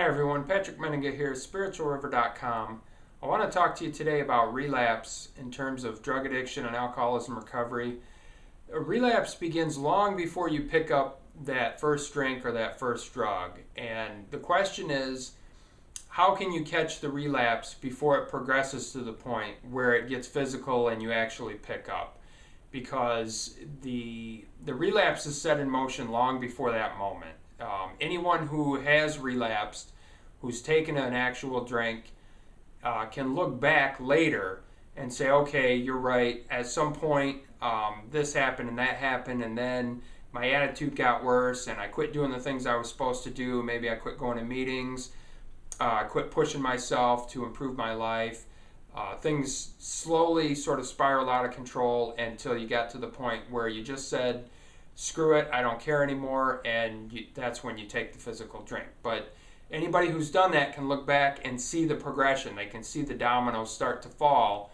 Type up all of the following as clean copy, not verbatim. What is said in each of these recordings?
Hi everyone, Patrick Menninga here, spiritualriver.com. I want to talk to you today about relapse in terms of drug addiction and alcoholism recovery. A relapse begins long before you pick up that first drink or that first drug. And the question is, how can you catch the relapse before it progresses to the point where it gets physical and you actually pick up? Because the relapse is set in motion long before that moment. Anyone who has relapsed, who's taken an actual drink, can look back later and say, okay, you're right, at some point this happened and that happened, and then my attitude got worse and I quit doing the things I was supposed to do. Maybe I quit going to meetings, I quit pushing myself to improve my life. Things slowly sort of spiral out of control until you got to the point where you just said, screw it, I don't care anymore, and that's when you take the physical drink. But anybody who's done that can look back and see the progression. They can see the dominoes start to fall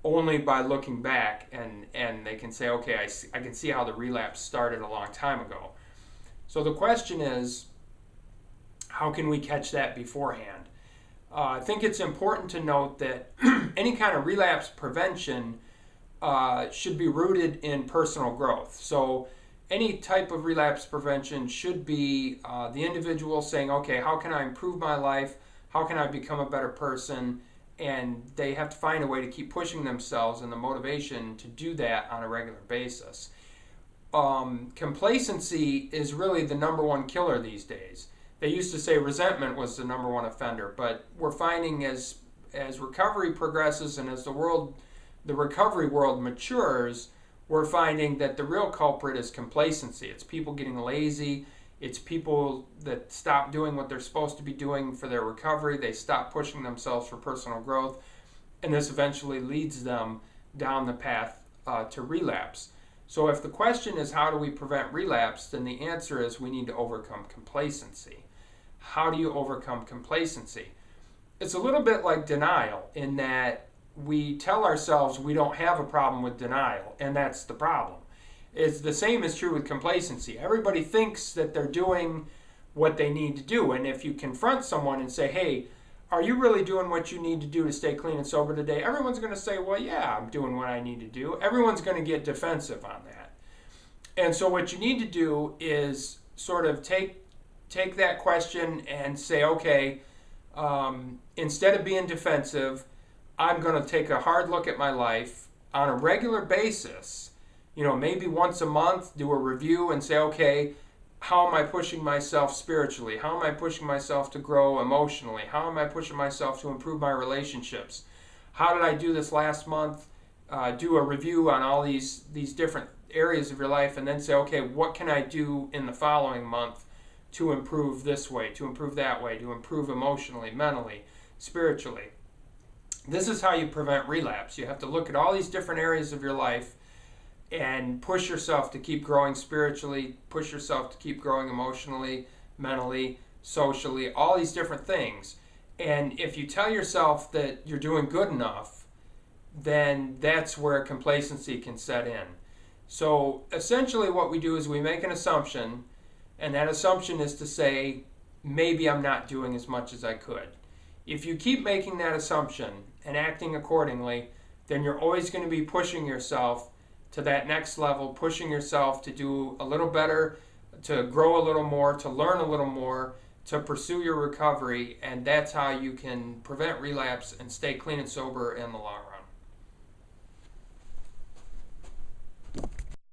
only by looking back, and they can say, okay, I can see how the relapse started a long time ago. So the question is, how can we catch that beforehand? I think it's important to note that any kind of relapse prevention should be rooted in personal growth. So any type of relapse prevention should be the individual saying, okay, how can I improve my life? How can I become a better person? And they have to find a way to keep pushing themselves and the motivation to do that on a regular basis. Complacency is really the number one killer these days. They used to say resentment was the number one offender, but we're finding as recovery progresses and as the recovery world matures, we're finding that the real culprit is complacency. It's people getting lazy. It's people that stop doing what they're supposed to be doing for their recovery. They stop pushing themselves for personal growth, and this eventually leads them down the path to relapse. So if the question is how do we prevent relapse, then the answer is we need to overcome complacency. How do you overcome complacency? It's a little bit like denial in that we tell ourselves we don't have a problem with denial, and that's the problem. It's the same is true with complacency. Everybody thinks that they're doing what they need to do, and if you confront someone and say, hey, are you really doing what you need to do to stay clean and sober today? Everyone's going to say, well, yeah, I'm doing what I need to do. Everyone's going to get defensive on that. And so what you need to do is sort of take that question and say, okay, instead of being defensive, I'm going to take a hard look at my life on a regular basis, maybe once a month, do a review and say, okay, how am I pushing myself spiritually? How am I pushing myself to grow emotionally? How am I pushing myself to improve my relationships? How did I do this last month? Do a review on all these different areas of your life, and then say, okay, what can I do in the following month to improve this way, to improve that way, to improve emotionally, mentally, spiritually? This is how you prevent relapse. You have to look at all these different areas of your life and push yourself to keep growing spiritually, push yourself to keep growing emotionally, mentally, socially, all these different things. And if you tell yourself that you're doing good enough, then that's where complacency can set in. So essentially what we do is we make an assumption, and that assumption is to say, maybe I'm not doing as much as I could. If you keep making that assumption and acting accordingly, then you're always going to be pushing yourself to that next level, pushing yourself to do a little better, to grow a little more, to learn a little more, to pursue your recovery, and that's how you can prevent relapse and stay clean and sober in the long run.